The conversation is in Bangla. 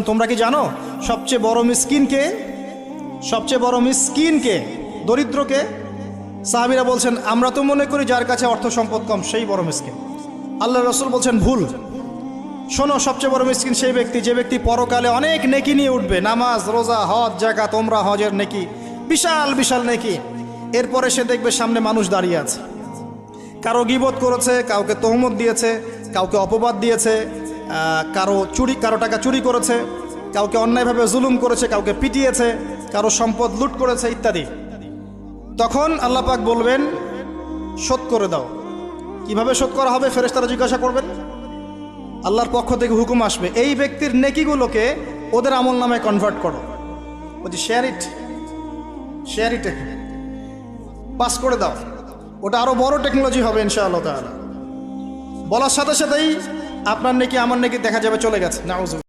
তোমরা কি জানো সবচেয়ে বড় মিসকিন কে? সবচেয়ে বড় মিসকিন কে? দরিদ্র কে? সাহাবীরা বলছেন আমরা তো মনে করি যার কাছে অর্থ সম্পদ কম সেই বড় মিসকিন। আল্লাহ রাসূল বলছেন ভুল। শোনো, সবচেয়ে বড় মিসকিন সেই ব্যক্তি যে ব্যক্তি পরকালে অনেক নেকি নিয়ে উঠবে, নামাজ, রোজা, হজ, যাকাত, ওমরা, হজের নেকি, বিশাল বিশাল নেকি। এরপরে সে দেখবে সামনে মানুষ দাঁড়িয়ে আছে, কারো গীবত করেছে, কাউকে তহমত দিয়েছে, কাউকে অপবাদ দিয়েছে, কারো টাকা চুরি করেছে, কাউকে অন্যায়ভাবে জুলুম করেছে, কাউকে পিটিয়েছে, কারো সম্পদ লুট করেছে ইত্যাদি। তখন আল্লাহ পাক বলবেন শোধ করে দাও। কিভাবে শোধ করা হবে? ফেরেশতারা জিজ্ঞাসা করবেন, আল্লাহর পক্ষ থেকে হুকুম আসবে এই ব্যক্তির নেকিগুলোকে ওদের আমল নামে কনভার্ট করো, বলছি শেয়ার ইট পাস করে দাও। ওটা আরো বড় টেকনোলজি হবে ইনশাআল্লাহ তাআলা। বলার সাথে সাথেই আপনার নেকি আমার নেকি দেখা যাবে চলে গেছে। নাউযুবিল্লাহ।